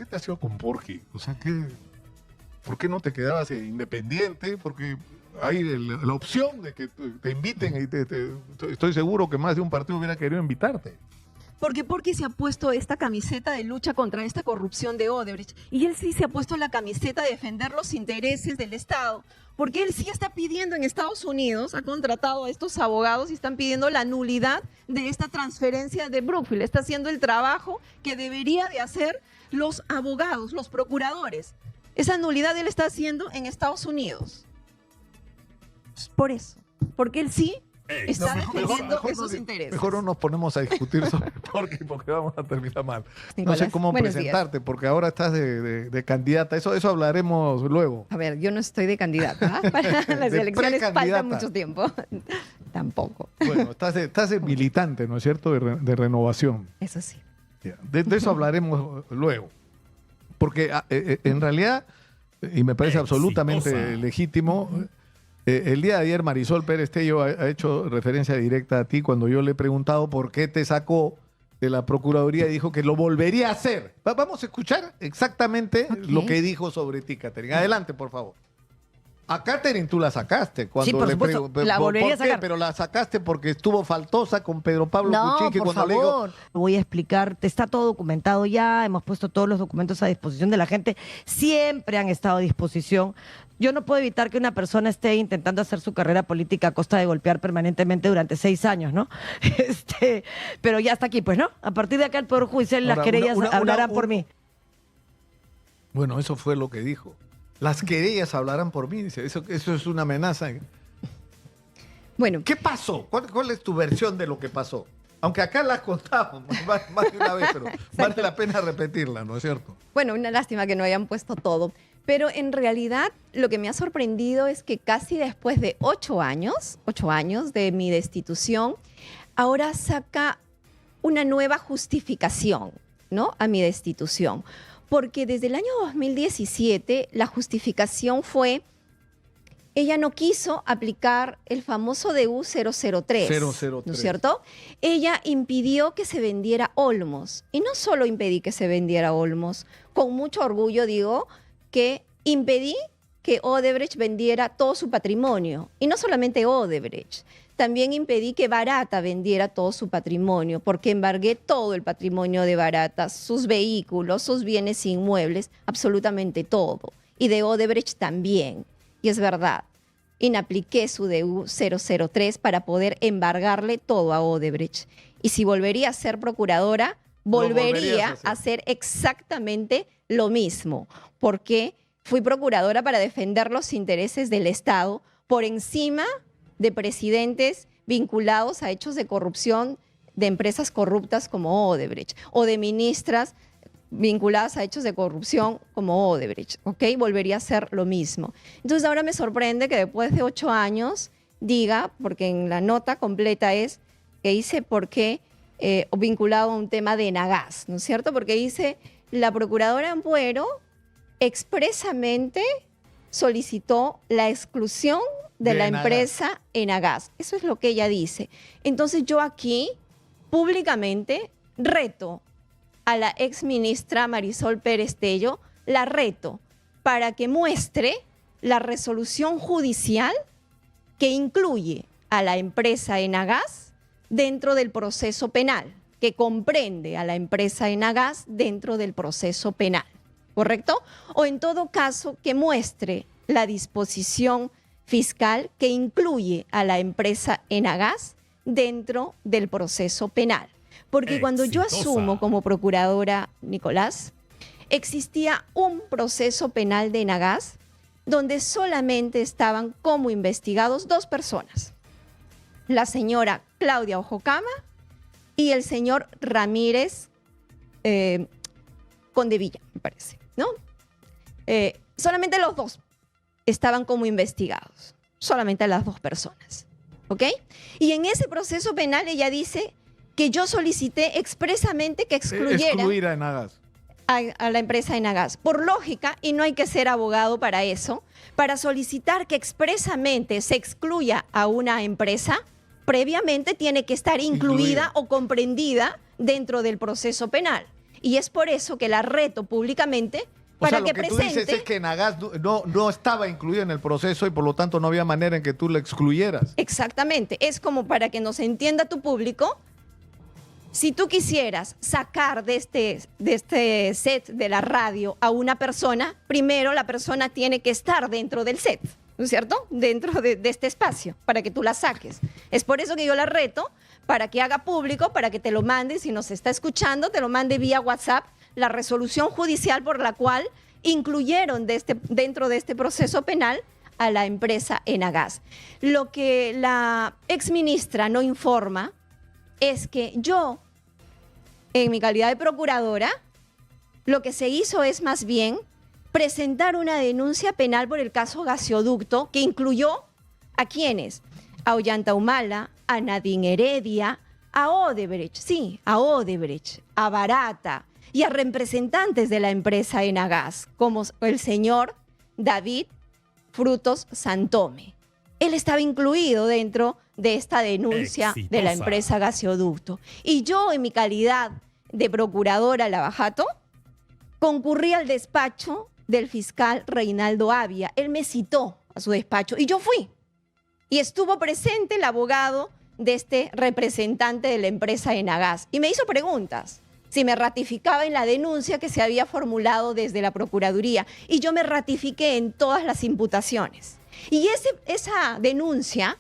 te has ido con Porky? O sea, ¿por qué no te quedabas independiente? Porque hay la opción de que te inviten y estoy seguro que más de un partido hubiera querido invitarte. Porque se ha puesto esta camiseta de lucha contra esta corrupción de Odebrecht. Y él sí se ha puesto la camiseta de defender los intereses del Estado. Porque él sí está pidiendo en Estados Unidos, ha contratado a estos abogados y están pidiendo la nulidad de esta transferencia de Brookfield. Está haciendo el trabajo que debería de hacer los abogados, los procuradores. Esa nulidad él está haciendo en Estados Unidos. Por eso. Porque él sí está defendiendo esos intereses. Mejor no nos ponemos a discutir sobre Porky porque vamos a terminar mal. Nicolás, no sé cómo presentarte porque ahora estás de candidata. Eso hablaremos luego. A ver, yo no estoy de candidata. Para las elecciones falta mucho tiempo. Tampoco. Bueno, estás de militante, ¿no es cierto? De renovación. Eso sí. De eso hablaremos luego. Porque en realidad, y me parece absolutamente legítimo, el día de ayer Marisol Pérez Tello ha hecho referencia directa a ti cuando yo le he preguntado por qué te sacó de la Procuraduría y dijo que lo volvería a hacer. Vamos a escuchar exactamente lo que dijo sobre ti, Catherine. Adelante, por favor. A Catherine tú la sacaste cuando sí, por supuesto, la volvería a sacar. Pero la sacaste porque estuvo faltosa con Pedro Pablo Kuczynski. No, por favor. Voy a explicarte, está todo documentado ya, hemos puesto todos los documentos a disposición de la gente, siempre han estado a disposición. Yo no puedo evitar que una persona esté intentando hacer su carrera política a costa de golpear permanentemente durante 6 años, ¿no? Pero ya está aquí, pues, ¿no? A partir de acá el Poder Judicial, las querellas hablarán por mí. Bueno, eso fue lo que dijo. Las querellas hablarán por mí, dice. Eso es una amenaza. Bueno. ¿Qué pasó? ¿Cuál es tu versión de lo que pasó? Aunque acá la contamos más de una vez, pero vale la pena repetirla, ¿no es cierto? Bueno, una lástima que no hayan puesto todo. Pero en realidad lo que me ha sorprendido es que casi después de 8 años de mi destitución, ahora saca una nueva justificación, ¿no?, a mi destitución. Porque desde el año 2017 la justificación fue, ella no quiso aplicar el famoso DU 003, ¿no es cierto? Ella impidió que se vendiera Olmos. Y no solo impedí que se vendiera Olmos, con mucho orgullo digo que impedí que Odebrecht vendiera todo su patrimonio. Y no solamente Odebrecht, también impedí que Barata vendiera todo su patrimonio, porque embargué todo el patrimonio de Barata, sus vehículos, sus bienes inmuebles, absolutamente todo. Y de Odebrecht también. Y es verdad, inapliqué su DU 003 para poder embargarle todo a Odebrecht. Y si volvería a ser procuradora, volvería a hacer exactamente lo mismo, porque fui procuradora para defender los intereses del Estado por encima de presidentes vinculados a hechos de corrupción de empresas corruptas como Odebrecht o de ministras vinculadas a hechos de corrupción como Odebrecht, ¿ok? Volvería a hacer lo mismo. Entonces ahora me sorprende que después de 8 años diga, porque en la nota completa es que dice por qué vinculado a un tema de Enagás, ¿no es cierto? Porque dice, la procuradora Ampuero expresamente solicitó la exclusión de la empresa Enagás. Eso es lo que ella dice. Entonces yo aquí públicamente reto a la exministra Marisol Pérez Tello, la reto para que muestre la resolución judicial que incluye a la empresa Enagás dentro del proceso penal, que comprende a la empresa Enagás dentro del proceso penal, ¿correcto? O en todo caso, que muestre la disposición fiscal que incluye a la empresa Enagás dentro del proceso penal. Porque cuando yo asumo como procuradora, Nicolás, existía un proceso penal de Enagás donde solamente estaban como investigados 2 personas. La señora Claudia Ojocama y el señor Ramírez Condevilla, me parece, ¿no? Solamente los 2 estaban como investigados, solamente las 2 personas, ¿ok? Y en ese proceso penal ella dice que yo solicité expresamente que excluir a Enagás. A la empresa Enagás. Por lógica, y no hay que ser abogado para eso, para solicitar que expresamente se excluya a una empresa, previamente tiene que estar incluida o comprendida dentro del proceso penal. Y es por eso que la reto públicamente para lo que que tú presente... dices es que Nagas no estaba incluido en el proceso y por lo tanto no había manera en que tú lo excluyeras. Exactamente, es como para que nos entienda tu público. Si tú quisieras sacar de este set de la radio a una persona, primero la persona tiene que estar dentro del set, ¿no es cierto? Dentro de este espacio, para que tú la saques. Es por eso que yo la reto, para que haga público, para que te lo mande, si nos está escuchando, te lo mande vía WhatsApp, la resolución judicial por la cual incluyeron dentro de este proceso penal a la empresa Enagas. Lo que la exministra no informa es que yo, en mi calidad de procuradora, lo que se hizo es más bien presentar una denuncia penal por el caso Gasoducto, que incluyó ¿a quiénes? A Ollanta Humala, a Nadine Heredia, a Odebrecht, sí, a Odebrecht, a Barata y a representantes de la empresa Enagas, como el señor David Frutos Santome. Él estaba incluido dentro de esta denuncia de la empresa Gasoducto. Y yo, en mi calidad de procuradora Lavajato, concurrí al despacho del fiscal Reinaldo Avia. Él me citó a su despacho y yo fui. Y estuvo presente el abogado de este representante de la empresa Enagas. Y me hizo preguntas si me ratificaba en la denuncia que se había formulado desde la Procuraduría. Y yo me ratifiqué en todas las imputaciones. Y esa denuncia,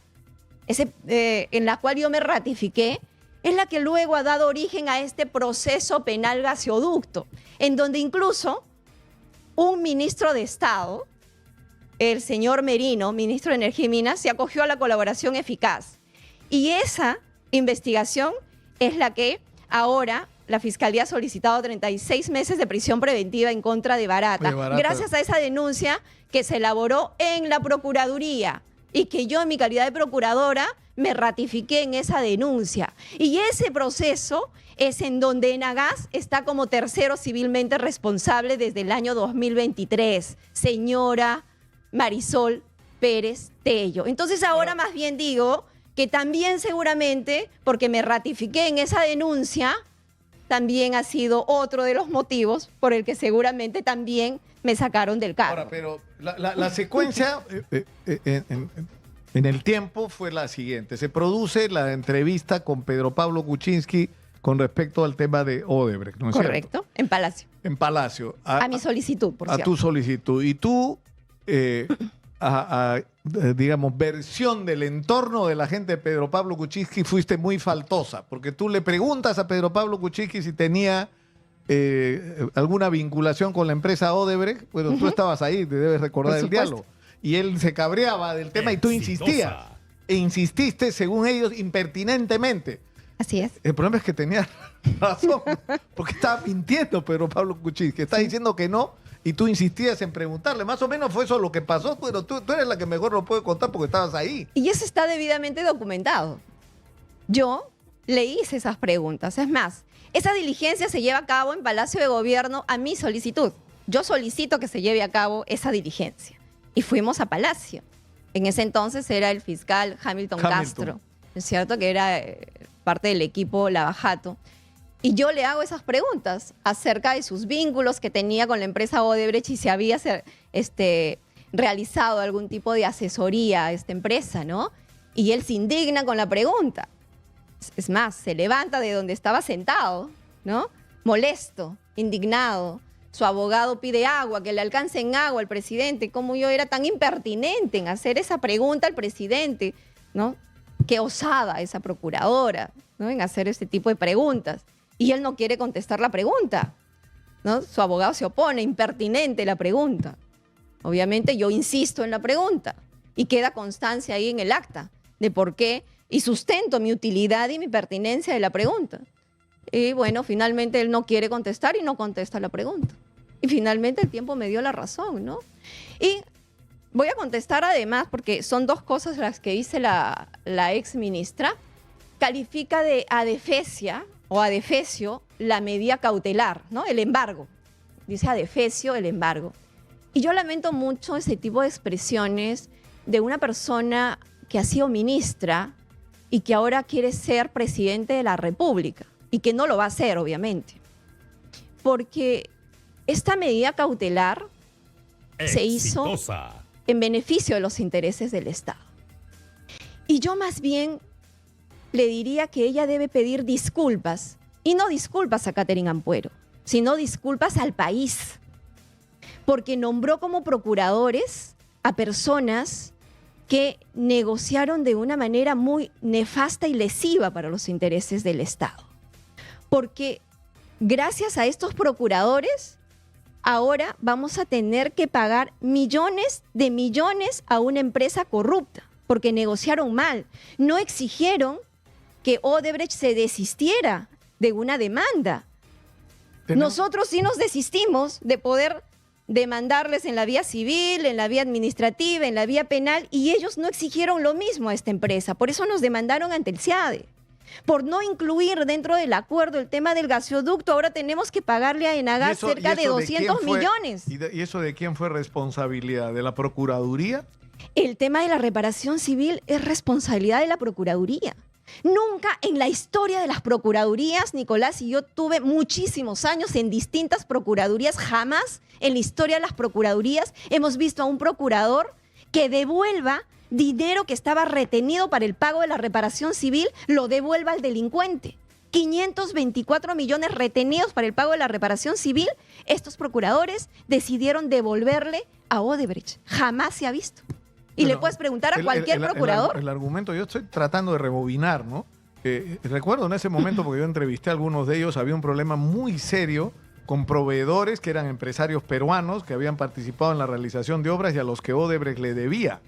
en la cual yo me ratifiqué, es la que luego ha dado origen a este proceso penal Gasoducto, en donde incluso un ministro de Estado, el señor Merino, ministro de Energía y Minas, se acogió a la colaboración eficaz. Y esa investigación es la que ahora la Fiscalía ha solicitado 36 meses de prisión preventiva en contra de Barata, gracias a esa denuncia que se elaboró en la Procuraduría y que yo, en mi calidad de procuradora, me ratifiqué en esa denuncia. Y ese proceso es en donde Enagas está como tercero civilmente responsable desde el año 2023, señora Marisol Pérez Tello. Entonces ahora más bien digo que también seguramente, porque me ratifiqué en esa denuncia, también ha sido otro de los motivos por el que seguramente también me sacaron del cargo. Ahora, pero la secuencia en el tiempo fue la siguiente. Se produce la entrevista con Pedro Pablo Kuczynski con respecto al tema de Odebrecht, ¿no es correcto, cierto? En Palacio. En Palacio. A mi solicitud, por cierto. A tu solicitud. Y tú, digamos, versión del entorno de la gente de Pedro Pablo Kuczynski fuiste muy faltosa, porque tú le preguntas a Pedro Pablo Kuczynski si tenía alguna vinculación con la empresa Odebrecht. Bueno, tú estabas ahí, te debes recordar el diálogo. Y él se cabreaba del tema y tú insistías. E insististe, según ellos, impertinentemente. Así es. El problema es que tenías razón, porque estaba mintiendo Pedro Pablo Kuczynski, está diciendo que no, y tú insistías en preguntarle. Más o menos fue eso lo que pasó, pero tú eres la que mejor lo puede contar porque estabas ahí. Y eso está debidamente documentado. Yo le hice esas preguntas. Es más, esa diligencia se lleva a cabo en Palacio de Gobierno a mi solicitud. Yo solicito que se lleve a cabo esa diligencia. Y fuimos a Palacio. En ese entonces era el fiscal Hamilton Castro, ¿es cierto? Que era parte del equipo Lavajato. Y yo le hago esas preguntas acerca de sus vínculos que tenía con la empresa Odebrecht y si había realizado algún tipo de asesoría a esta empresa, ¿no? Y él se indigna con la pregunta. Es más, se levanta de donde estaba sentado, ¿no? Molesto, indignado. Su abogado pide agua, que le alcancen agua al presidente. ¿Cómo yo era tan impertinente en hacer esa pregunta al presidente? ¿No? Qué osada esa procuradora, ¿no? En hacer este tipo de preguntas. Y él no quiere contestar la pregunta, ¿no? Su abogado se opone, impertinente la pregunta. Obviamente yo insisto en la pregunta y queda constancia ahí en el acta de por qué y sustento mi utilidad y mi pertinencia de la pregunta. Y bueno, finalmente él no quiere contestar y no contesta la pregunta. Y finalmente el tiempo me dio la razón, ¿no? Y voy a contestar además, porque son dos cosas las que dice la ex ministra. Califica de adefesia o adefesio la medida cautelar, ¿no? El embargo. Dice adefesio el embargo. Y yo lamento mucho ese tipo de expresiones de una persona que ha sido ministra y que ahora quiere ser presidente de la República y que no lo va a hacer, obviamente. porque esta medida cautelar se hizo en beneficio de los intereses del Estado. Y yo más bien le diría que ella debe pedir disculpas, y no disculpas a Katherine Ampuero, sino disculpas al país, porque nombró como procuradores a personas que negociaron de una manera muy nefasta y lesiva para los intereses del Estado. Porque gracias a estos procuradores, ahora vamos a tener que pagar millones de millones a una empresa corrupta, porque negociaron mal. No exigieron que Odebrecht se desistiera de una demanda. Nosotros sí nos desistimos de poder demandarles en la vía civil, en la vía administrativa, en la vía penal, y ellos no exigieron lo mismo a esta empresa. Por eso nos demandaron ante el CIADE. Por no incluir dentro del acuerdo el tema del gasoducto, ahora tenemos que pagarle a Enagás cerca de 200 millones. ¿Y eso de quién fue responsabilidad? ¿De la Procuraduría? El tema de la reparación civil es responsabilidad de la Procuraduría. Nunca en la historia de las procuradurías, Nicolás y yo tuve muchísimos años en distintas procuradurías, jamás en la historia de las procuradurías hemos visto a un procurador que devuelva dinero que estaba retenido para el pago de la reparación civil, lo devuelva al delincuente. 524 millones retenidos para el pago de la reparación civil, estos procuradores decidieron devolverle a Odebrecht. Jamás se ha visto. Y le puedes preguntar a cualquier procurador. El argumento, yo estoy tratando de rebobinar, ¿no? Recuerdo en ese momento, porque yo entrevisté a algunos de ellos, había un problema muy serio con proveedores que eran empresarios peruanos que habían participado en la realización de obras y a los que Odebrecht le debía.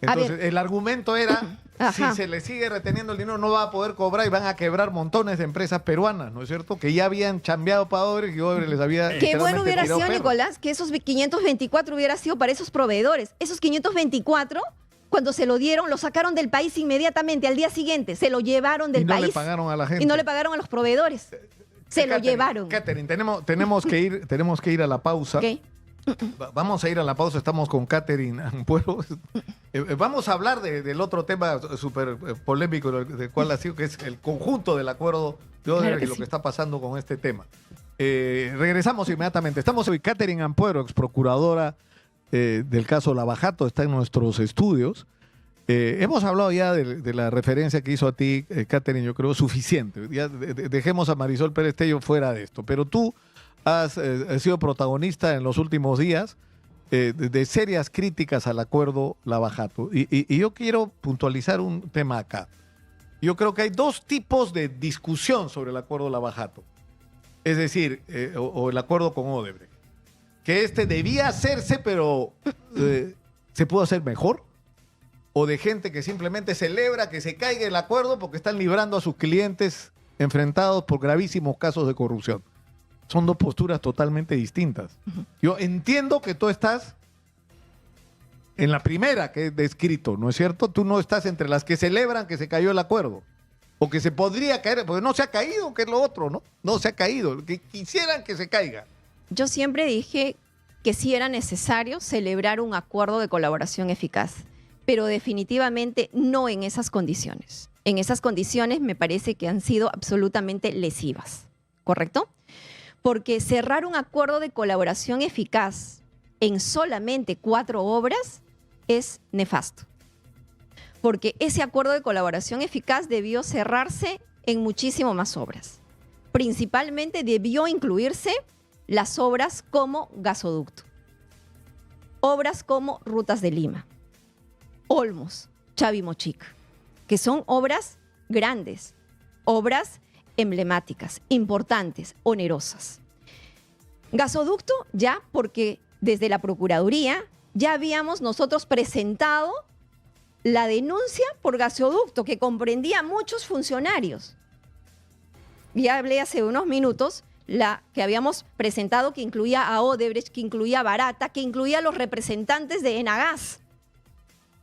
Entonces, el argumento era, si se le sigue reteniendo el dinero, no va a poder cobrar y van a quebrar montones de empresas peruanas, ¿no es cierto? Que ya habían chambeado para Odebrecht y Odebrecht les había... Qué bueno hubiera sido, Nicolás, que esos 524 hubiera sido para esos proveedores. Esos 524, cuando se lo dieron, lo sacaron del país inmediatamente, al día siguiente. Se lo llevaron del país. Y no le pagaron a la gente. Y no le pagaron a los proveedores. Se lo llevaron. Katherine, tenemos que ir a la pausa. Okay. Vamos a ir a la pausa, estamos con Katherine Ampuero. Vamos a hablar del otro tema súper polémico del cual ha sido, que es el conjunto del acuerdo de Odebrecht y lo que está pasando con este tema. Regresamos inmediatamente. Estamos hoy, Katherine Ampuero, ex procuradora del caso Lavajato, está en nuestros estudios. Hemos hablado ya de la referencia que hizo a ti, Katherine, yo creo suficiente. Ya dejemos a Marisol Pérez Tello fuera de esto, pero tú has sido protagonista en los últimos días de serias críticas al acuerdo Lavajato. Y yo quiero puntualizar un tema acá. Yo creo que hay dos tipos de discusión sobre el acuerdo Lavajato. Es decir, o el acuerdo con Odebrecht. Que debía hacerse, pero se pudo hacer mejor. O de gente que simplemente celebra que se caiga el acuerdo porque están librando a sus clientes enfrentados por gravísimos casos de corrupción. Son dos posturas totalmente distintas. Yo entiendo que tú estás en la primera que he descrito, ¿no es cierto? Tú no estás entre las que celebran que se cayó el acuerdo o que se podría caer, porque no se ha caído, que es lo otro, ¿no? No se ha caído, que quisieran que se caiga. Yo siempre dije que sí era necesario celebrar un acuerdo de colaboración eficaz, pero definitivamente no en esas condiciones. En esas condiciones me parece que han sido absolutamente lesivas, ¿correcto? Porque cerrar un acuerdo de colaboración eficaz en solamente 4 obras es nefasto. Porque ese acuerdo de colaboración eficaz debió cerrarse en muchísimo más obras. Principalmente debió incluirse las obras como gasoducto, obras como Rutas de Lima, Olmos, Chavimochic, que son obras grandes, obras emblemáticas, importantes, onerosas. Gasoducto ya porque desde la Procuraduría ya habíamos nosotros presentado la denuncia por gasoducto que comprendía a muchos funcionarios. Ya hablé hace unos minutos la que habíamos presentado que incluía a Odebrecht, que incluía a Barata, que incluía a los representantes de Enagás.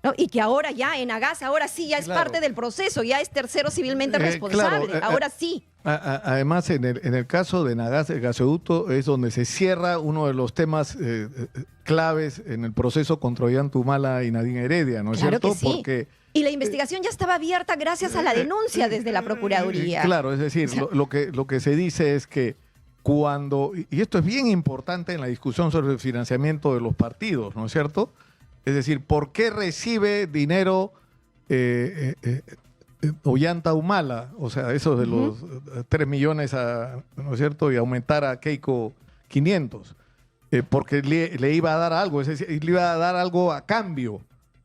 ¿No? Y que ahora ya Enagás, ahora sí, ya es parte del proceso, ya es tercero civilmente responsable, ahora sí. Además, en el caso de Enagás, el gasoducto es donde se cierra uno de los temas claves en el proceso contra Ollantumala y Nadine Heredia, ¿no es cierto? Que sí. Porque y la investigación ya estaba abierta gracias a la denuncia desde la Procuraduría. Claro, es decir, lo que se dice es que cuando, y esto es bien importante en la discusión sobre el financiamiento de los partidos, ¿no es cierto? Es decir, ¿por qué recibe dinero Ollanta Humala? O sea, eso de los 3 millones, ¿no es cierto? Y aumentar a Keiko 500. Porque le iba a dar algo, es decir, le iba a dar algo a cambio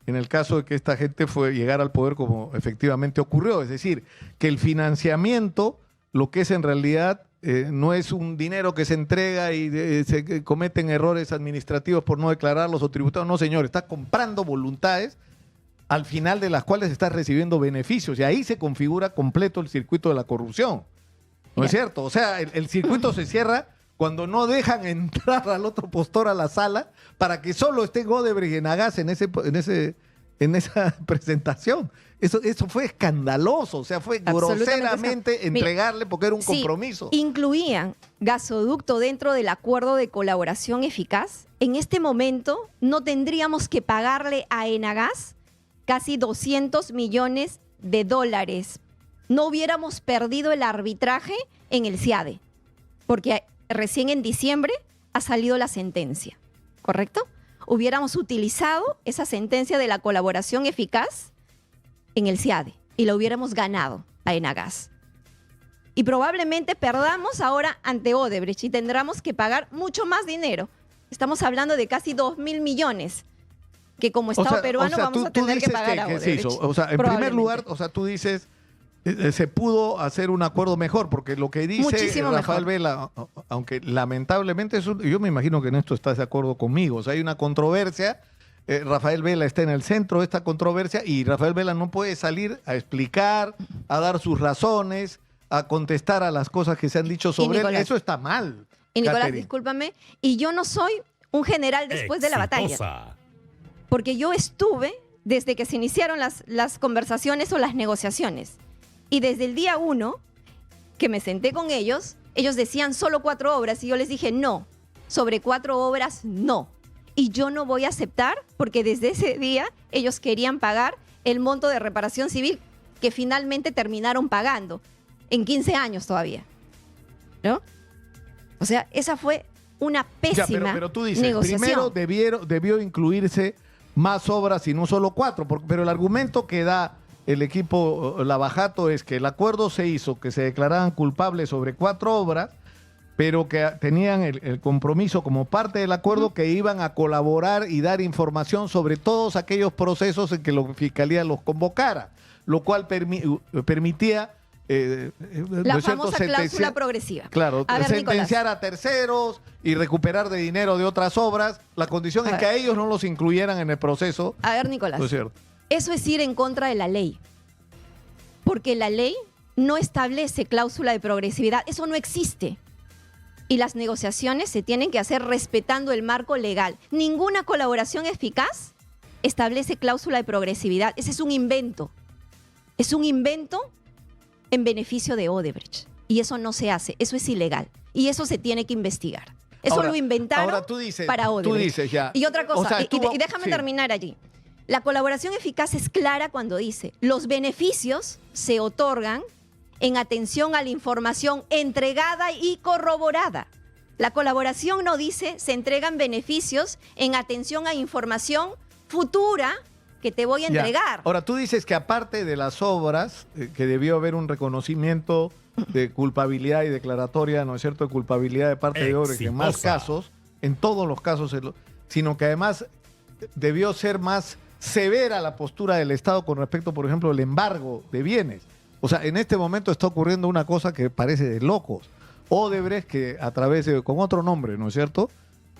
en el caso de que esta gente llegara al poder como efectivamente ocurrió. Es decir, que el financiamiento, lo que es en realidad, no es un dinero que se entrega y se cometen errores administrativos por no declararlos o tributados. No, señor, está comprando voluntades al final de las cuales está recibiendo beneficios. Y ahí se configura completo el circuito de la corrupción. ¿No es cierto? O sea, el circuito se cierra cuando no dejan entrar al otro postor a la sala para que solo esté Odebrecht y Enagás en esa presentación. Eso fue escandaloso, o sea, fue groseramente entregarle porque era un compromiso. Incluían gasoducto dentro del acuerdo de colaboración eficaz. En este momento no tendríamos que pagarle a Enagás casi $200 millones. No hubiéramos perdido el arbitraje en el CIADE, porque recién en diciembre ha salido la sentencia, ¿correcto? Hubiéramos utilizado esa sentencia de la colaboración eficaz en el CIADE y la hubiéramos ganado a Enagás. Y probablemente perdamos ahora ante Odebrecht y tendremos que pagar mucho más dinero. Estamos hablando de casi 2.000 millones que como Estado peruano vamos a tener que pagar a Odebrecht. O sea, en primer lugar, o sea, tú dices se pudo hacer un acuerdo mejor, porque lo que dice muchísimo Rafael mejor. Vela, aunque lamentablemente yo me imagino que en esto estás de acuerdo conmigo, o sea, hay una controversia, Rafael Vela está en el centro de esta controversia y Rafael Vela no puede salir a explicar, a dar sus razones, a contestar a las cosas que se han dicho sobre él. Eso está mal. Y Nicolás, Catherine, discúlpame, y yo no soy un general después de la batalla, porque yo estuve desde que se iniciaron las conversaciones o las negociaciones. Y desde el día 1 que me senté con ellos, ellos decían solo 4 obras y yo les dije no, sobre 4 obras no. Y yo no voy a aceptar porque desde ese día ellos querían pagar el monto de reparación civil que finalmente terminaron pagando en 15 años todavía, ¿no? O sea, esa fue una pésima pero tú dices, negociación. primero debió incluirse más obras y no solo 4, pero el argumento que da el equipo Lavajato es que el acuerdo se hizo, que se declaraban culpables sobre 4 obras, pero que tenían el compromiso como parte del acuerdo que iban a colaborar y dar información sobre todos aquellos procesos en que la Fiscalía los convocara, lo cual permitía la famosa cláusula progresiva. Claro, a ver, sentenciar Nicolás, a terceros y recuperar de dinero de otras obras. La condición es que a ellos no los incluyeran en el proceso. A ver, Nicolás. ¿No es cierto? Eso es ir en contra de la ley. Porque la ley no establece cláusula de progresividad. Eso no existe. Y las negociaciones se tienen que hacer respetando el marco legal. Ninguna colaboración eficaz establece cláusula de progresividad. Ese es un invento. Es un invento en beneficio de Odebrecht. Y eso no se hace. Eso es ilegal. Y eso se tiene que investigar. Eso ahora, lo inventaron para Odebrecht. Tú dices ya. Y otra cosa, O sea, y déjame terminar allí. La colaboración eficaz es clara cuando dice los beneficios se otorgan en atención a la información entregada y corroborada. La colaboración no dice se entregan beneficios en atención a información futura que te voy a entregar. Ahora, tú dices que aparte de las obras, que debió haber un reconocimiento de culpabilidad y declaratoria, ¿no es cierto?, de culpabilidad de parte de Odebrecht en más casos, en todos los casos, sino que además debió ser más severa la postura del Estado con respecto, por ejemplo, al embargo de bienes. O sea, en este momento está ocurriendo una cosa que parece de locos. Odebrecht, que a través de, con otro nombre, ¿no es cierto?,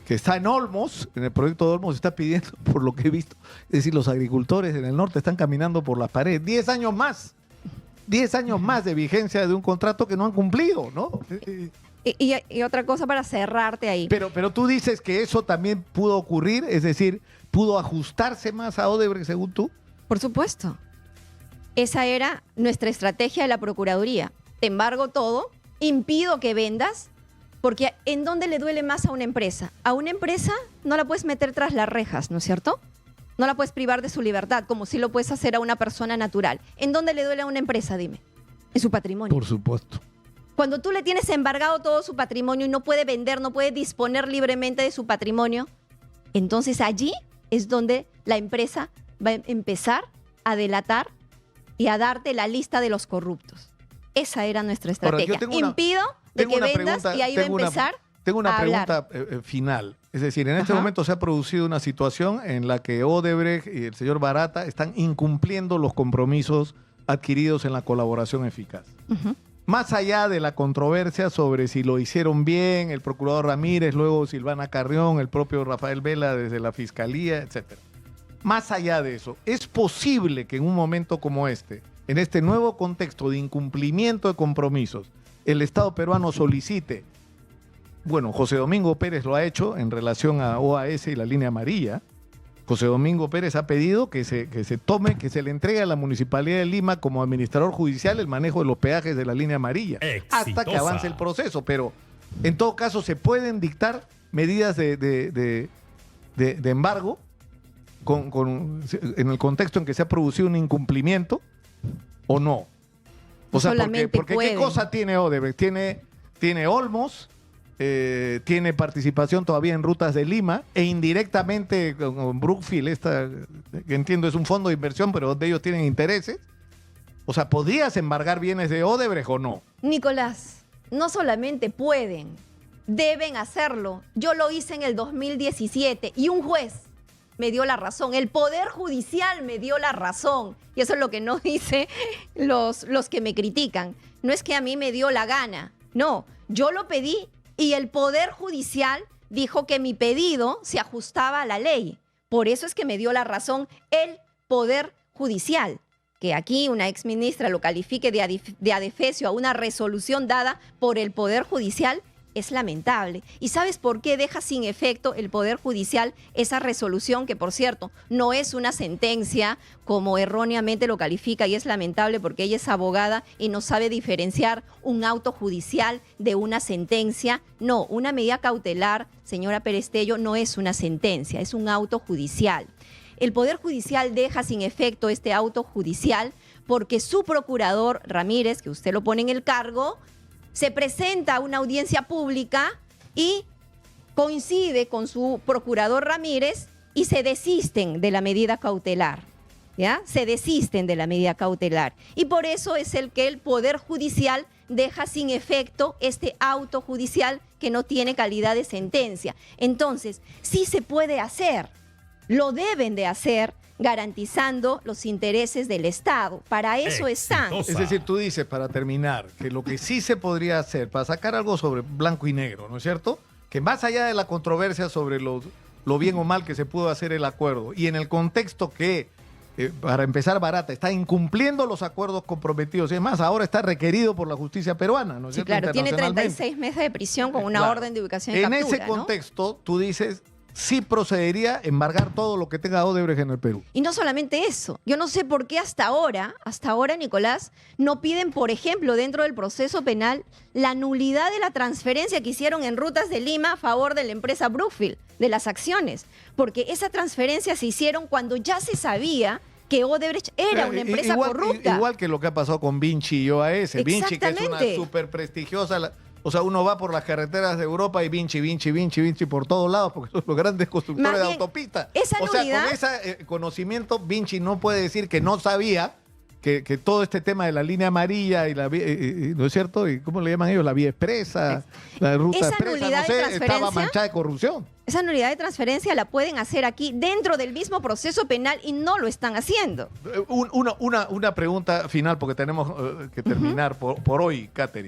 que está en Olmos, en el proyecto de Olmos, está pidiendo, por lo que he visto, es decir, los agricultores en el norte están caminando por las paredes. 10 años más. 10 años más de vigencia de un contrato que no han cumplido, ¿no? Y otra cosa para cerrarte ahí. Pero tú dices que eso también pudo ocurrir, es decir, ¿pudo ajustarse más a Odebrecht según tú? Por supuesto. Esa era nuestra estrategia de la Procuraduría. Te embargo todo, impido que vendas, porque ¿en dónde le duele más a una empresa? A una empresa no la puedes meter tras las rejas, ¿no es cierto? No la puedes privar de su libertad, como si lo puedes hacer a una persona natural. ¿En dónde le duele a una empresa, dime? En su patrimonio. Por supuesto. Cuando tú le tienes embargado todo su patrimonio y no puede vender, no puede disponer libremente de su patrimonio, entonces allí es donde la empresa va a empezar a delatar y a darte la lista de los corruptos. Esa era nuestra estrategia. Ahora, Impido de que vendas y ahí va a empezar Tengo una a hablar. pregunta final. Es decir, en este Ajá. momento se ha producido una situación en la que Odebrecht y el señor Barata están incumpliendo los compromisos adquiridos en la colaboración eficaz. Ujú. Más allá de la controversia sobre si lo hicieron bien, el procurador Ramírez, luego Silvana Carrión, el propio Rafael Vela desde la Fiscalía, etcétera. Más allá de eso, ¿es posible que en un momento como este, en este nuevo contexto de incumplimiento de compromisos, el Estado peruano solicite, bueno, José Domingo Pérez lo ha hecho en relación a OAS y la línea amarilla? José Domingo Pérez ha pedido que se le entregue a la Municipalidad de Lima como administrador judicial el manejo de los peajes de la línea amarilla hasta que avance el proceso. Pero en todo caso se pueden dictar medidas de embargo en el contexto en que se ha producido un incumplimiento o no. O sea, porque ¿qué cosa tiene Odebrecht? Tiene Olmos, tiene participación todavía en Rutas de Lima e indirectamente con Brookfield, que entiendo es un fondo de inversión, pero donde ellos tienen intereses. O sea, ¿podrías embargar bienes de Odebrecht o no? Nicolás, no solamente pueden, deben hacerlo. Yo lo hice en el 2017 y un juez me dio la razón. El Poder Judicial me dio la razón. Y eso es lo que no dicen los que me critican. No es que a mí me dio la gana. No, yo lo pedí y el Poder Judicial dijo que mi pedido se ajustaba a la ley. Por eso es que me dio la razón el Poder Judicial. Que aquí una exministra lo califique de adefesio a una resolución dada por el Poder Judicial es lamentable. ¿Y sabes por qué deja sin efecto el Poder Judicial esa resolución que, por cierto, no es una sentencia como erróneamente lo califica y es lamentable porque ella es abogada y no sabe diferenciar un auto judicial de una sentencia? No, una medida cautelar, señora Perestello, no es una sentencia, es un auto judicial. El Poder Judicial deja sin efecto este auto judicial porque su procurador Ramírez, que usted lo pone en el cargo, se presenta a una audiencia pública y coincide con su procurador Ramírez y se desisten de la medida cautelar. ¿Ya? Se desisten de la medida cautelar. Y por eso es el que el Poder Judicial deja sin efecto este auto judicial que no tiene calidad de sentencia. Entonces, sí se puede hacer, lo deben de hacer, garantizando los intereses del Estado. Para eso están. Es decir, tú dices, para terminar, que lo que sí se podría hacer, para sacar algo sobre blanco y negro, ¿no es cierto? Que más allá de la controversia sobre lo bien o mal que se pudo hacer el acuerdo, y en el contexto que, para empezar, Barata está incumpliendo los acuerdos comprometidos, y es más, ahora está requerido por la justicia peruana, ¿no es cierto? Claro, tiene Internacionalmente. 36 meses de prisión con una Claro. orden de ubicación y En captura, ese ¿no? contexto, tú dices, sí procedería a embargar todo lo que tenga Odebrecht en el Perú. Y no solamente eso, yo no sé por qué hasta ahora, Nicolás, no piden, por ejemplo, dentro del proceso penal, la nulidad de la transferencia que hicieron en Rutas de Lima a favor de la empresa Brookfield, de las acciones, porque esa transferencia se hicieron cuando ya se sabía que Odebrecht era una empresa corrupta. Igual que lo que ha pasado con Vinci y OAS. Vinci, que es una Exactamente. súper prestigiosa... O sea, uno va por las carreteras de Europa y Vinci por todos lados, porque son los grandes constructores Más de bien, autopistas. esa O sea, nulidad- con ese conocimiento, Vinci no puede decir que no sabía que todo este tema de la línea amarilla y ¿no es cierto? ¿Y cómo le llaman ellos? La vía expresa, la ruta Esa expresa, nulidad no de sé, estaba transferencia- manchada de corrupción. Esa nulidad de transferencia la pueden hacer aquí dentro del mismo proceso penal y no lo están haciendo. Una pregunta final, porque tenemos que terminar por hoy, Catherine.